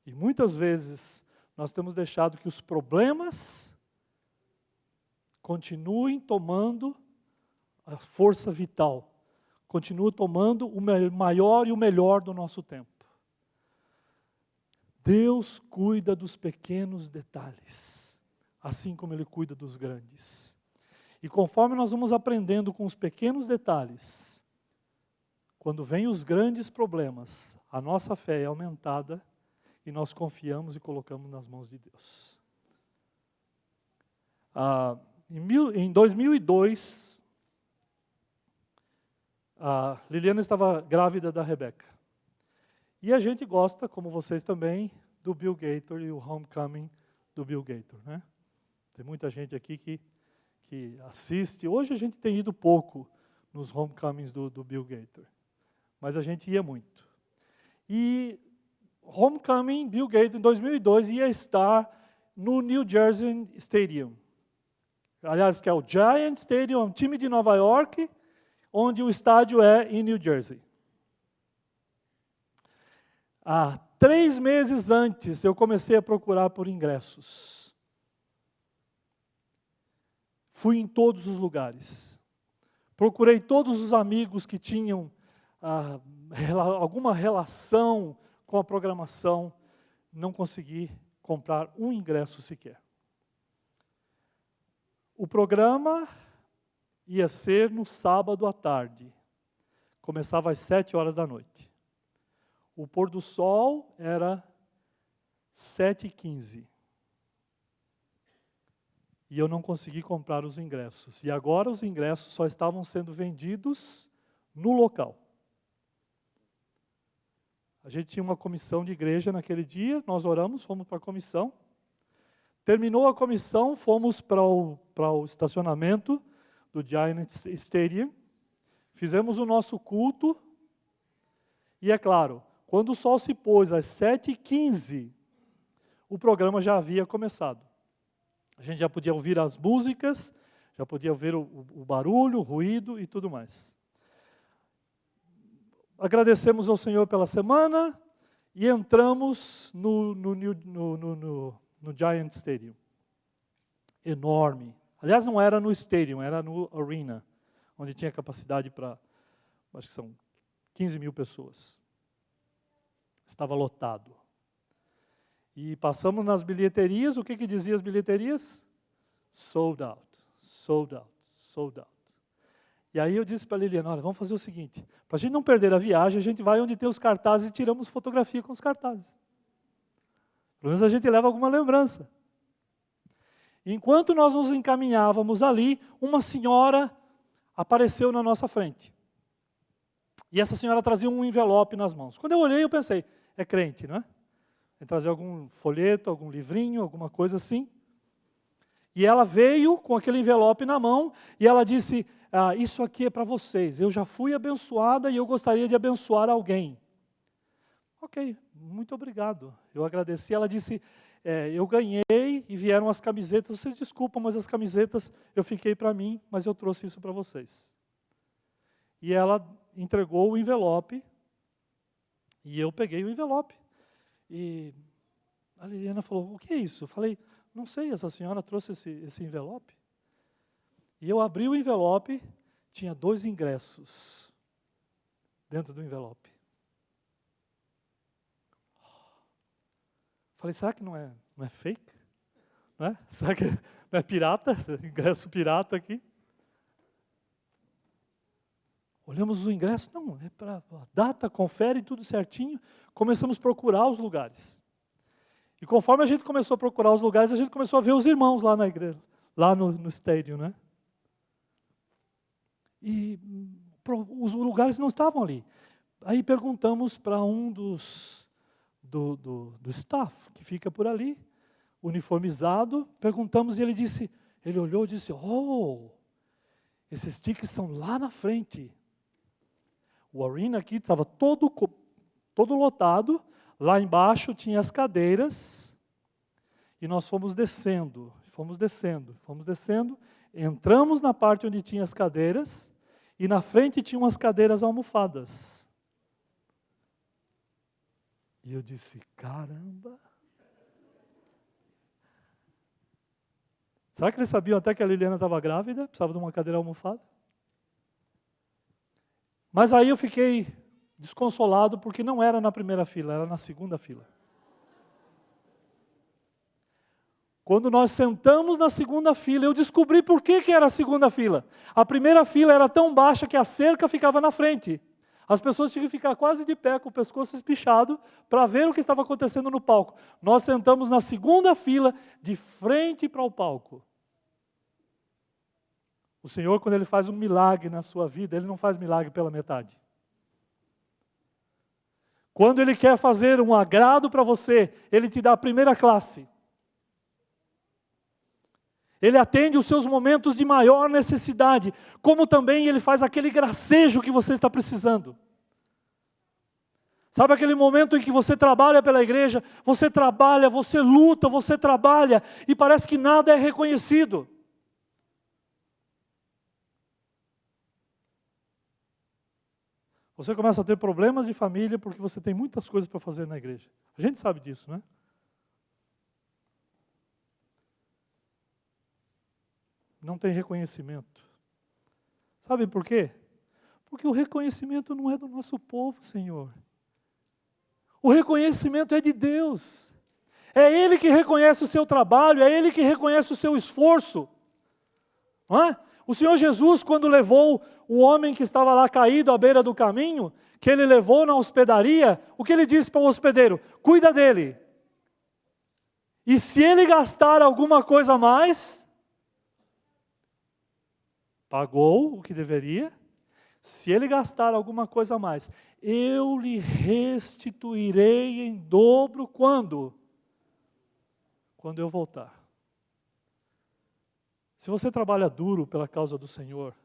E muitas vezes nós temos deixado que os problemas continuem tomando a força vital, continuem tomando o maior e o melhor do nosso tempo. Deus cuida dos pequenos detalhes, assim como Ele cuida dos grandes. E conforme nós vamos aprendendo com os pequenos detalhes, quando vêm os grandes problemas, a nossa fé é aumentada e nós confiamos e colocamos nas mãos de Deus. Em 2002, a Liliana estava grávida da Rebeca. E a gente gosta, como vocês também, do Bill Gator e o Homecoming do Bill Gator, né? Tem muita gente aqui que assiste. Hoje a gente tem ido pouco nos Homecomings do Bill Gator, mas a gente ia muito. E Homecoming, Bill Gator, em 2002, ia estar no New Jersey Stadium. Aliás, que é o Giant Stadium, um time de Nova York, onde o estádio é em New Jersey. 3 meses antes, eu comecei a procurar por ingressos. Fui em todos os lugares. Procurei todos os amigos que tinham alguma relação com a programação. Não consegui comprar um ingresso sequer. O programa ia ser no sábado à tarde. Começava às 7 horas da noite. O pôr do sol era 7h15. E eu não consegui comprar os ingressos. E agora os ingressos só estavam sendo vendidos no local. A gente tinha uma comissão de igreja naquele dia, nós oramos, fomos para a comissão. Terminou a comissão, fomos para o estacionamento do Giant Stadium. Fizemos o nosso culto. E é claro, quando o sol se pôs às 7h15, o programa já havia começado. A gente já podia ouvir as músicas, já podia ouvir o barulho, o ruído e tudo mais. Agradecemos ao Senhor pela semana e entramos no Giant Stadium. Enorme, Aliás, não era no stadium, era no arena, onde tinha capacidade para, acho que são 15 mil pessoas. Estava lotado. E passamos nas bilheterias, o que dizia as bilheterias? Sold out, sold out, sold out. E aí eu disse para a Liliana, olha, vamos fazer o seguinte, para a gente não perder a viagem, a gente vai onde tem os cartazes e tiramos fotografia com os cartazes. Pelo menos a gente leva alguma lembrança. Enquanto nós nos encaminhávamos ali, uma senhora apareceu na nossa frente. E essa senhora trazia um envelope nas mãos. Quando eu olhei, eu pensei, é crente, não é? Vai trazer algum folheto, algum livrinho, alguma coisa assim. E ela veio com aquele envelope na mão e ela disse, isso aqui é para vocês. Eu já fui abençoada e eu gostaria de abençoar alguém. Ok, muito obrigado. Eu agradeci. Ela disse, eu ganhei e vieram as camisetas. Vocês desculpam, mas as camisetas eu fiquei para mim, mas eu trouxe isso para vocês. E ela entregou o envelope e eu peguei o envelope. E a Liliana falou, o que é isso? Eu falei, não sei, essa senhora trouxe esse envelope. E eu abri o envelope, tinha 2 ingressos dentro do envelope. Falei, será que não é fake? Não é? Será que não é pirata? Ingresso pirata aqui? Olhamos o ingresso, não, é para a data, confere tudo certinho. Começamos a procurar os lugares. E conforme a gente começou a procurar os lugares, a gente começou a ver os irmãos lá na igreja, lá no estádio, né? E os lugares não estavam ali. Aí perguntamos para um do staff, que fica por ali, uniformizado, perguntamos e ele olhou e disse, esses tickets são lá na frente. O arena aqui estava todo lotado, lá embaixo tinha as cadeiras, e nós fomos descendo, entramos na parte onde tinha as cadeiras, e na frente tinha umas cadeiras almofadas. E eu disse, caramba! Será que eles sabiam até que a Liliana estava grávida, precisava de uma cadeira almofada? Mas aí eu fiquei desconsolado, porque não era na primeira fila, era na segunda fila. Quando nós sentamos na segunda fila, eu descobri por que era a segunda fila. A primeira fila era tão baixa que a cerca ficava na frente. As pessoas tinham que ficar quase de pé, com o pescoço espichado, para ver o que estava acontecendo no palco. Nós sentamos na segunda fila, de frente para o palco. O Senhor, quando Ele faz um milagre na sua vida, Ele não faz milagre pela metade. Quando Ele quer fazer um agrado para você, Ele te dá a primeira classe. Ele atende os seus momentos de maior necessidade, como também Ele faz aquele gracejo que você está precisando. Sabe aquele momento em que você trabalha pela igreja, você trabalha, você luta, você trabalha, e parece que nada é reconhecido. Você começa a ter problemas de família porque você tem muitas coisas para fazer na igreja. A gente sabe disso, né? Não tem reconhecimento. Sabe por quê? Porque o reconhecimento não é do nosso povo, Senhor. O reconhecimento é de Deus. É Ele que reconhece o seu trabalho, é Ele que reconhece o seu esforço. Não é? O Senhor Jesus, quando levou o homem que estava lá caído à beira do caminho, que Ele levou na hospedaria, o que Ele disse para o hospedeiro? Cuida dele. E se ele gastar alguma coisa a mais, pagou o que deveria. Se ele gastar alguma coisa a mais, eu lhe restituirei em dobro quando? Quando eu voltar. Se você trabalha duro pela causa do Senhor,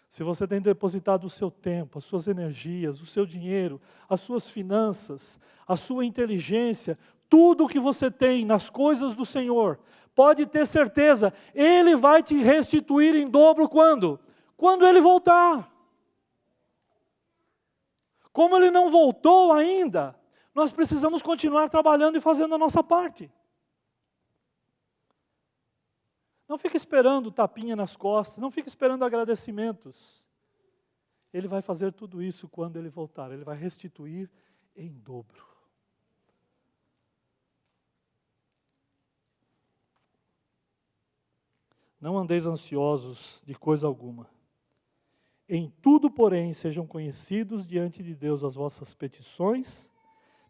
se você tem depositado o seu tempo, as suas energias, o seu dinheiro, as suas finanças, a sua inteligência, tudo o que você tem nas coisas do Senhor, pode ter certeza, Ele vai te restituir em dobro quando? Quando Ele voltar. Como Ele não voltou ainda, nós precisamos continuar trabalhando e fazendo a nossa parte. Não fica esperando tapinha nas costas, não fica esperando agradecimentos. Ele vai fazer tudo isso quando ele voltar, ele vai restituir em dobro. Não andeis ansiosos de coisa alguma. Em tudo, porém, sejam conhecidos diante de Deus as vossas petições,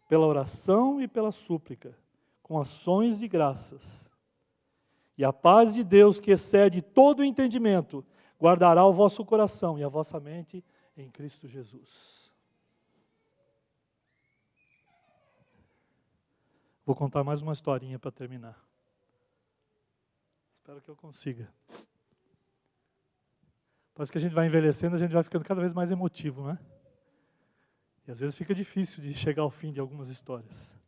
pela oração e pela súplica, com ações de graças. E a paz de Deus, que excede todo o entendimento, guardará o vosso coração e a vossa mente em Cristo Jesus. Vou contar mais uma historinha para terminar. Espero que eu consiga. Parece que a gente vai envelhecendo, a gente vai ficando cada vez mais emotivo, né? E às vezes fica difícil de chegar ao fim de algumas histórias.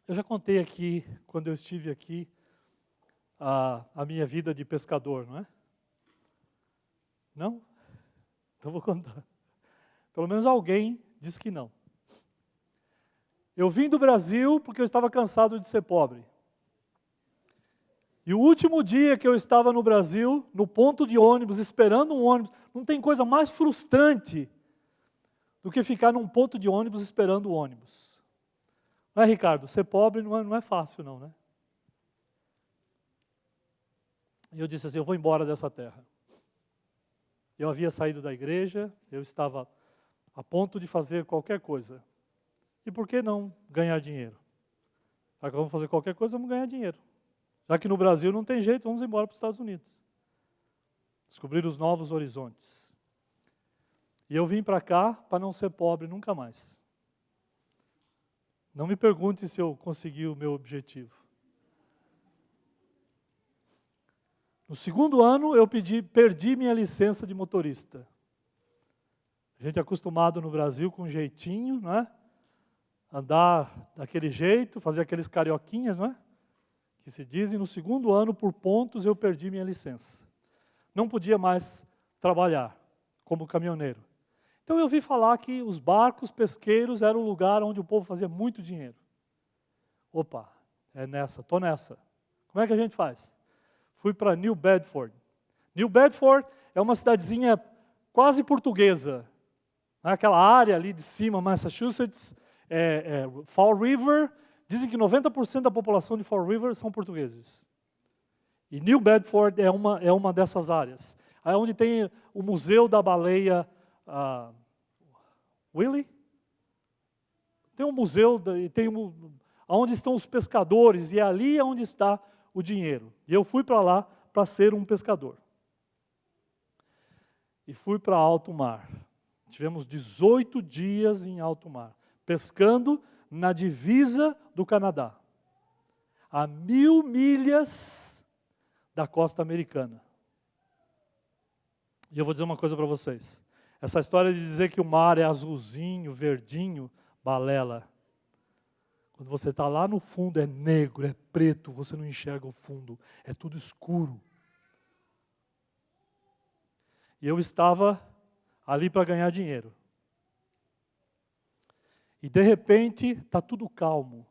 Eu já contei aqui, quando eu estive aqui, a minha vida de pescador, não é? Não? Então vou contar. Pelo menos alguém disse que não. Eu vim do Brasil porque eu estava cansado de ser pobre. E o último dia que eu estava no Brasil, no ponto de ônibus, esperando um ônibus, não tem coisa mais frustrante do que ficar num ponto de ônibus esperando o ônibus. Não é, Ricardo? Ser pobre não é fácil, não, né? E eu disse assim, eu vou embora dessa terra. Eu havia saído da igreja, eu estava a ponto de fazer qualquer coisa. E por que não ganhar dinheiro? Já que vamos fazer qualquer coisa, vamos ganhar dinheiro. Já que no Brasil não tem jeito, vamos embora para os Estados Unidos. Descobrir os novos horizontes. E eu vim para cá para não ser pobre nunca mais. Não me pergunte se eu consegui o meu objetivo. No segundo ano, eu perdi minha licença de motorista. A gente é acostumado no Brasil com um jeitinho, não é? Andar daquele jeito, fazer aqueles carioquinhas, não é? Que se dizem. No segundo ano, por pontos, eu perdi minha licença. Não podia mais trabalhar como caminhoneiro. Então eu vi falar que os barcos pesqueiros eram o lugar onde o povo fazia muito dinheiro. Opa, estou nessa. Como é que a gente faz? Fui para New Bedford. New Bedford é uma cidadezinha quase portuguesa. Naquela área ali de cima, Massachusetts, Fall River. Dizem que 90% da população de Fall River são portugueses. E New Bedford é uma dessas áreas. Aí é onde tem o Museu da Baleia Willie. Tem um museu, onde estão os pescadores, e é ali onde está o dinheiro. E eu fui para lá para ser um pescador. E fui para alto mar. Tivemos 18 dias em alto mar, pescando na divisa do Canadá, a 1000 milhas da costa americana. E eu vou dizer uma coisa para vocês. Essa história de dizer que o mar é azulzinho, verdinho, balela. Quando você está lá no fundo, é negro, é preto, você não enxerga o fundo, é tudo escuro. E eu estava ali para ganhar dinheiro. E de repente, está tudo calmo.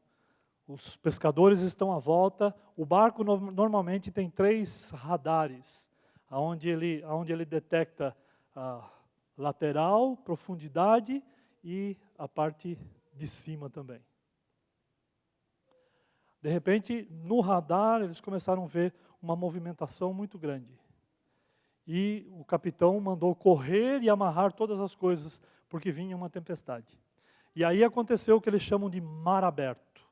Os pescadores estão à volta. O barco normalmente tem 3 radares, onde ele detecta a lateral, profundidade e a parte de cima também. De repente, no radar, eles começaram a ver uma movimentação muito grande. E o capitão mandou correr e amarrar todas as coisas, porque vinha uma tempestade. E aí aconteceu o que eles chamam de mar aberto.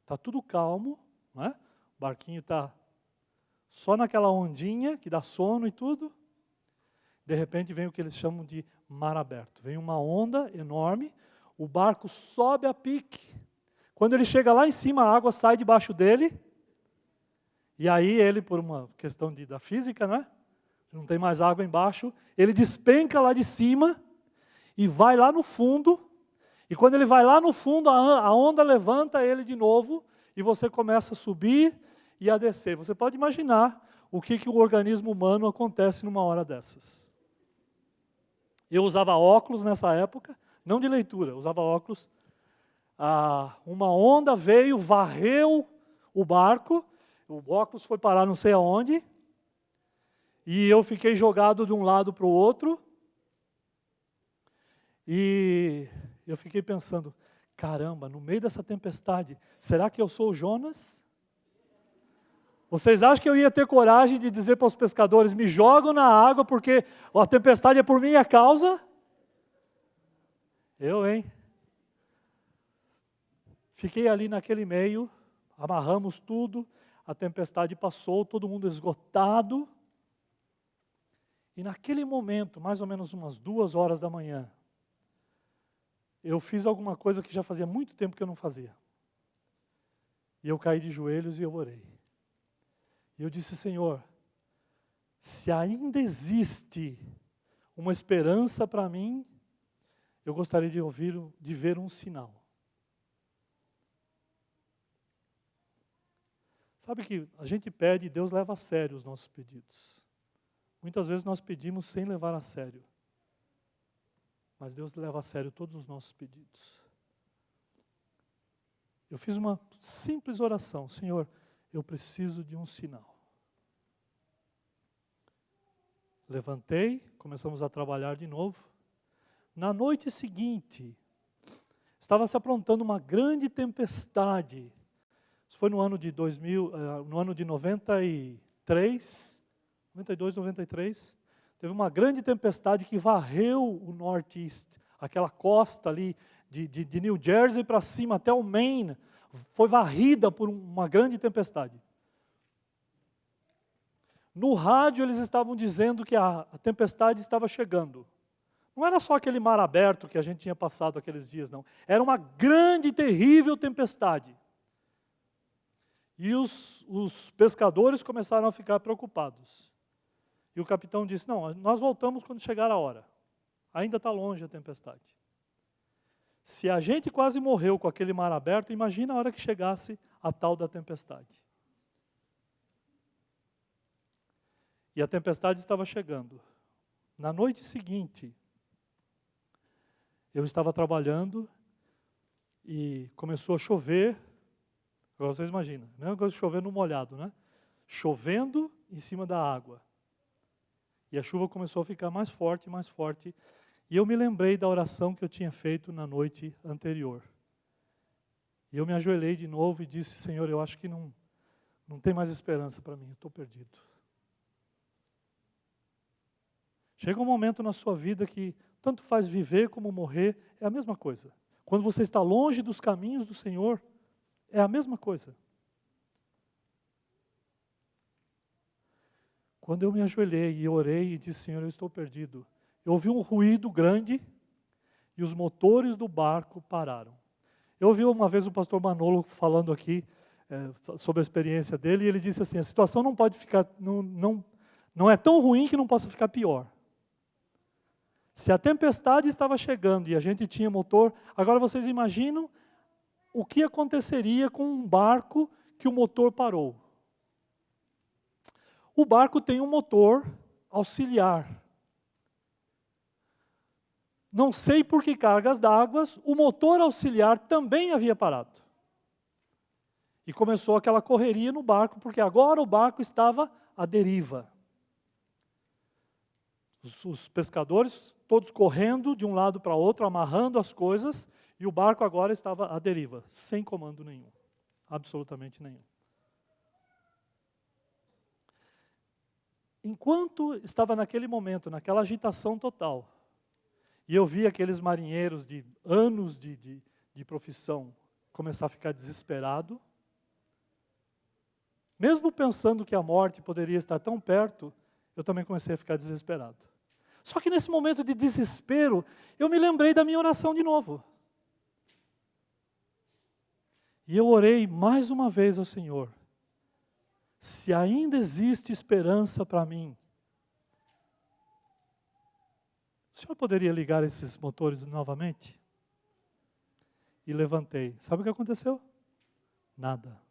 Está tudo calmo, né? O barquinho está só naquela ondinha que dá sono e tudo. De repente vem o que eles chamam de mar aberto. Vem uma onda enorme, o barco sobe a pique. Quando ele chega lá em cima, a água sai debaixo dele. E aí ele, por uma questão da física, né? Não tem mais água embaixo, ele despenca lá de cima e vai lá no fundo. E quando ele vai lá no fundo, a onda levanta ele de novo e você começa a subir e a descer. Você pode imaginar o que o organismo humano acontece numa hora dessas. Eu usava óculos nessa época, não de leitura, eu usava óculos. Uma onda veio, varreu o barco, o óculos foi parar não sei aonde, e eu fiquei jogado de um lado para o outro, e eu fiquei pensando, caramba, no meio dessa tempestade, será que eu sou o Jonas? Vocês acham que eu ia ter coragem de dizer para os pescadores, me jogam na água porque a tempestade é por minha causa? Eu, hein? Fiquei ali naquele meio, amarramos tudo, a tempestade passou, todo mundo esgotado. E naquele momento, mais ou menos umas 2 horas da manhã, eu fiz alguma coisa que já fazia muito tempo que eu não fazia. E eu caí de joelhos e eu orei. E eu disse, Senhor, se ainda existe uma esperança para mim, eu gostaria de ver um sinal. Sabe que a gente pede e Deus leva a sério os nossos pedidos. Muitas vezes nós pedimos sem levar a sério. Mas Deus leva a sério todos os nossos pedidos. Eu fiz uma simples oração, Senhor, eu preciso de um sinal. Levantei, começamos a trabalhar de novo. Na noite seguinte, estava se aprontando uma grande tempestade. Isso foi no ano de 93, 92, 93. Teve uma grande tempestade que varreu o Northeast, aquela costa ali de New Jersey para cima até o Maine, foi varrida por uma grande tempestade. No rádio eles estavam dizendo que a tempestade estava chegando. Não era só aquele mar aberto que a gente tinha passado aqueles dias, não. Era uma grande e terrível tempestade. E os pescadores começaram a ficar preocupados. E o capitão disse, não, nós voltamos quando chegar a hora. Ainda está longe a tempestade. Se a gente quase morreu com aquele mar aberto, imagina a hora que chegasse a tal da tempestade. E a tempestade estava chegando. Na noite seguinte, eu estava trabalhando e começou a chover. Agora vocês imaginam, a mesma coisa de chover no molhado, né? Chovendo em cima da água. E a chuva começou a ficar mais forte, mais forte. E eu me lembrei da oração que eu tinha feito na noite anterior. E eu me ajoelhei de novo e disse, Senhor, eu acho que não tem mais esperança para mim, eu estou perdido. Chega um momento na sua vida que tanto faz viver como morrer, é a mesma coisa. Quando você está longe dos caminhos do Senhor, é a mesma coisa. Quando eu me ajoelhei e orei e disse, Senhor, eu estou perdido, eu ouvi um ruído grande e os motores do barco pararam. Eu ouvi uma vez o pastor Manolo falando aqui sobre a experiência dele e ele disse assim, a situação não pode ficar, não é tão ruim que não possa ficar pior. Se a tempestade estava chegando e a gente tinha motor, agora vocês imaginam o que aconteceria com um barco que o motor parou. O barco tem um motor auxiliar. Não sei por que cargas d'água, o motor auxiliar também havia parado. E começou aquela correria no barco, porque agora o barco estava à deriva. Os pescadores, todos correndo de um lado para outro, amarrando as coisas, e o barco agora estava à deriva, sem comando nenhum, absolutamente nenhum. Enquanto estava naquele momento, naquela agitação total, e eu vi aqueles marinheiros de anos de profissão começar a ficar desesperado, mesmo pensando que a morte poderia estar tão perto, eu também comecei a ficar desesperado. Só que nesse momento de desespero, eu me lembrei da minha oração de novo. E eu orei mais uma vez ao Senhor. Se ainda existe esperança para mim, o Senhor poderia ligar esses motores novamente? E levantei. Sabe o que aconteceu? Nada.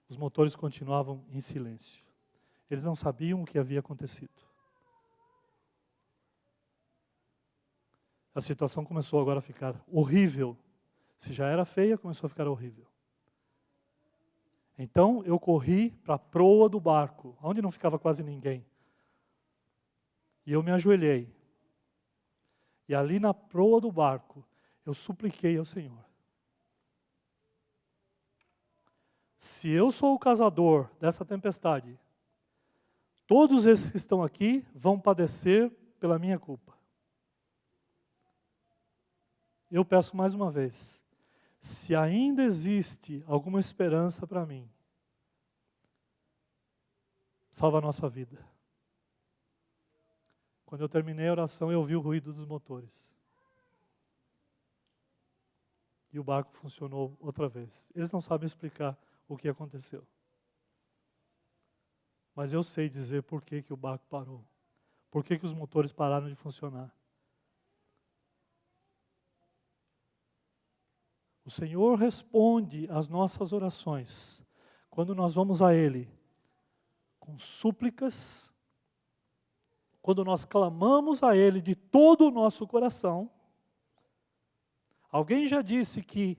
Os motores continuavam em silêncio. Eles não sabiam o que havia acontecido. A situação começou agora a ficar horrível. Se já era feia, começou a ficar horrível. Então eu corri para a proa do barco, onde não ficava quase ninguém. E eu me ajoelhei. E ali na proa do barco, eu supliquei ao Senhor. Se eu sou o causador dessa tempestade, todos esses que estão aqui vão padecer pela minha culpa. Eu peço mais uma vez, se ainda existe alguma esperança para mim, salva a nossa vida. Quando eu terminei a oração, eu ouvi o ruído dos motores. E o barco funcionou outra vez. Eles não sabem explicar o que aconteceu. Mas eu sei dizer por que o barco parou. Por que os motores pararam de funcionar. O Senhor responde às nossas orações quando nós vamos a Ele com súplicas, quando nós clamamos a Ele de todo o nosso coração. Alguém já disse que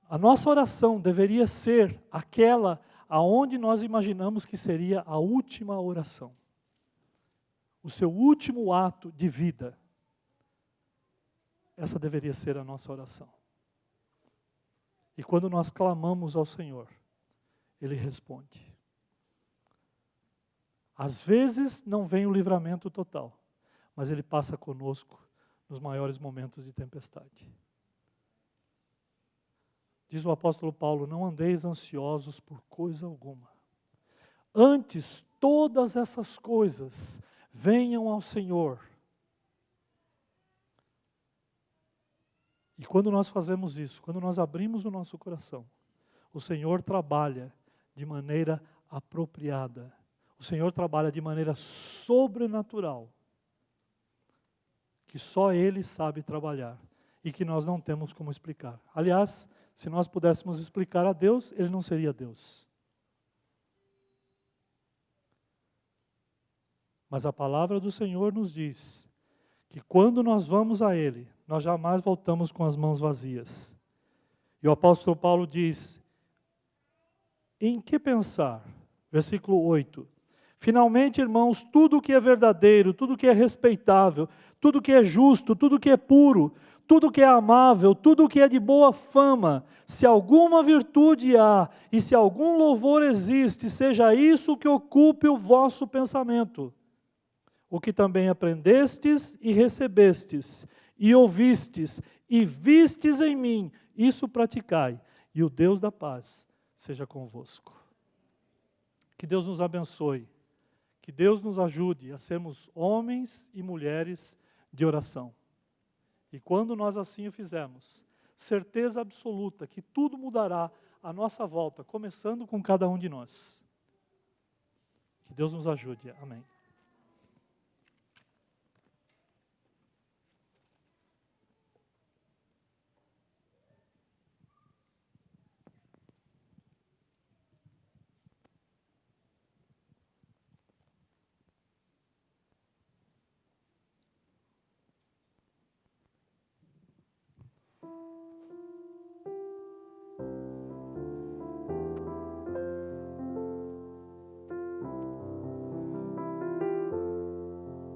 a nossa oração deveria ser aquela aonde nós imaginamos que seria a última oração. O seu último ato de vida. Essa deveria ser a nossa oração. E quando nós clamamos ao Senhor, Ele responde. Às vezes não vem o livramento total, mas Ele passa conosco nos maiores momentos de tempestade. Diz o apóstolo Paulo, não andeis ansiosos por coisa alguma. Antes, todas essas coisas venham ao Senhor. E quando nós fazemos isso, quando nós abrimos o nosso coração, o Senhor trabalha de maneira apropriada. O Senhor trabalha de maneira sobrenatural, que só Ele sabe trabalhar e que nós não temos como explicar. Aliás, se nós pudéssemos explicar a Deus, Ele não seria Deus. Mas a palavra do Senhor nos diz que quando nós vamos a Ele, nós jamais voltamos com as mãos vazias. E o apóstolo Paulo diz, em que pensar? Versículo 8. Finalmente, irmãos, tudo que é verdadeiro, tudo que é respeitável, tudo que é justo, tudo que é puro, tudo que é amável, tudo que é de boa fama, se alguma virtude há e se algum louvor existe, seja isso que ocupe o vosso pensamento. O que também aprendestes e recebestes, e ouvistes, e vistes em mim, isso praticai, e o Deus da paz seja convosco. Que Deus nos abençoe, que Deus nos ajude a sermos homens e mulheres de oração. E quando nós assim o fizermos, certeza absoluta que tudo mudará à nossa volta, começando com cada um de nós. Que Deus nos ajude. Amém.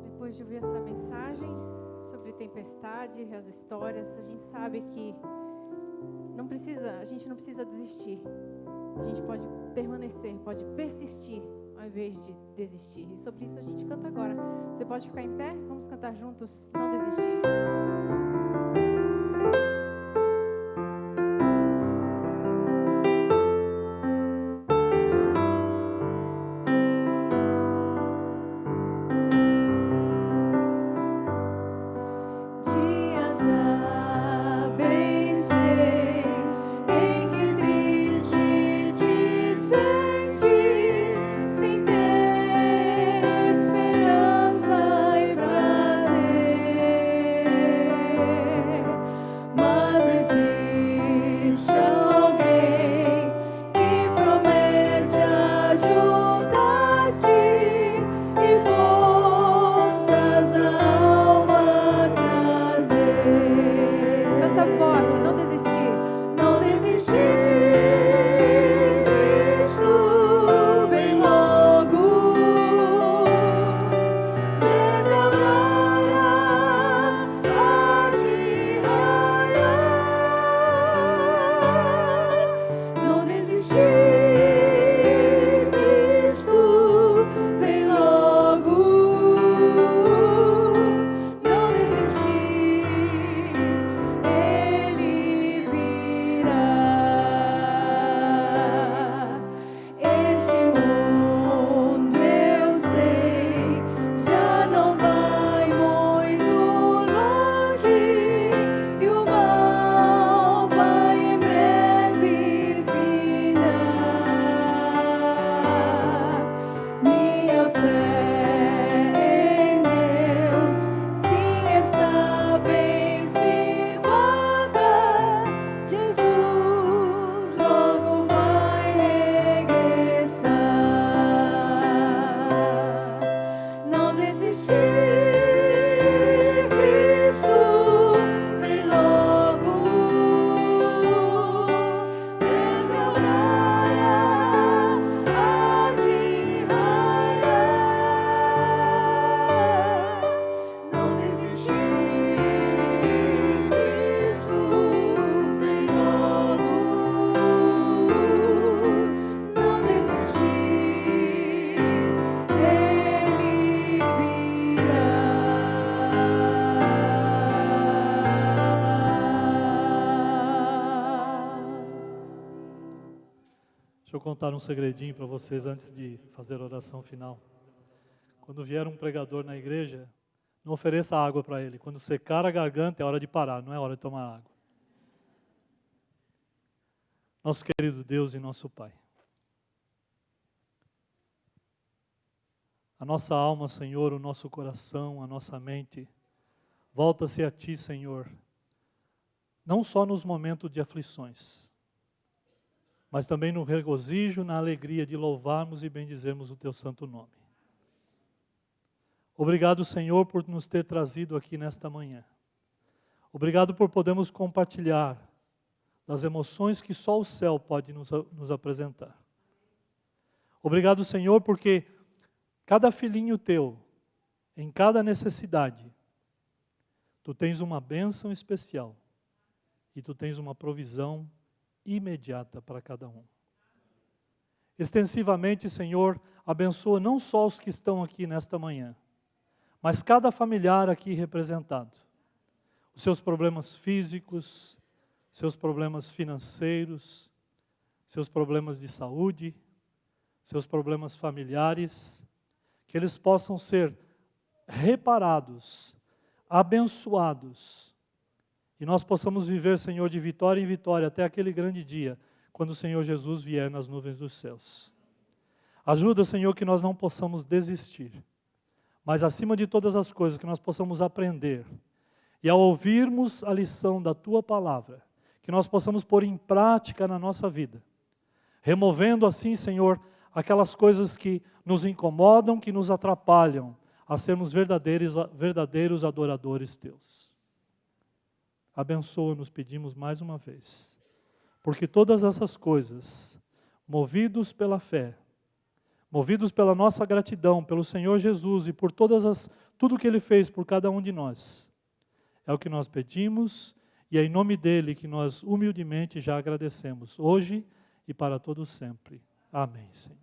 Depois de ouvir essa mensagem sobre tempestade, as histórias, a gente sabe que a gente não precisa desistir. A gente pode permanecer, pode persistir ao invés de desistir. E sobre isso a gente canta agora. Você pode ficar em pé? Vamos cantar juntos, não desistir. Esperança e prazer. Deixa eu contar um segredinho para vocês antes de fazer a oração final. Quando vier um pregador na igreja, não ofereça água para ele. Quando secar a garganta é hora de parar, não é hora de tomar água. Nosso querido Deus e nosso Pai. A nossa alma, Senhor, o nosso coração, a nossa mente, volta-se a Ti, Senhor, não só nos momentos de aflições, mas também no regozijo, na alegria de louvarmos e bendizermos o Teu santo nome. Obrigado, Senhor, por nos ter trazido aqui nesta manhã. Obrigado por podermos compartilhar das emoções que só o céu pode nos apresentar. Obrigado, Senhor, porque cada filhinho Teu, em cada necessidade, Tu tens uma bênção especial e Tu tens uma provisão imediata para cada um. Extensivamente, Senhor, abençoa não só os que estão aqui nesta manhã, mas cada familiar aqui representado. Os seus problemas físicos, seus problemas financeiros, seus problemas de saúde, seus problemas familiares, que eles possam ser reparados, abençoados, e nós possamos viver, Senhor, de vitória em vitória até aquele grande dia, quando o Senhor Jesus vier nas nuvens dos céus. Ajuda, Senhor, que nós não possamos desistir, mas acima de todas as coisas, que nós possamos aprender, e ao ouvirmos a lição da Tua palavra, que nós possamos pôr em prática na nossa vida, removendo assim, Senhor, aquelas coisas que nos incomodam, que nos atrapalham a sermos verdadeiros adoradores Teus. Abençoa-nos, pedimos mais uma vez, porque todas essas coisas, movidos pela fé, movidos pela nossa gratidão pelo Senhor Jesus e por tudo que Ele fez por cada um de nós, é o que nós pedimos e é em nome dEle que nós humildemente já agradecemos, hoje e para todos sempre. Amém, Senhor.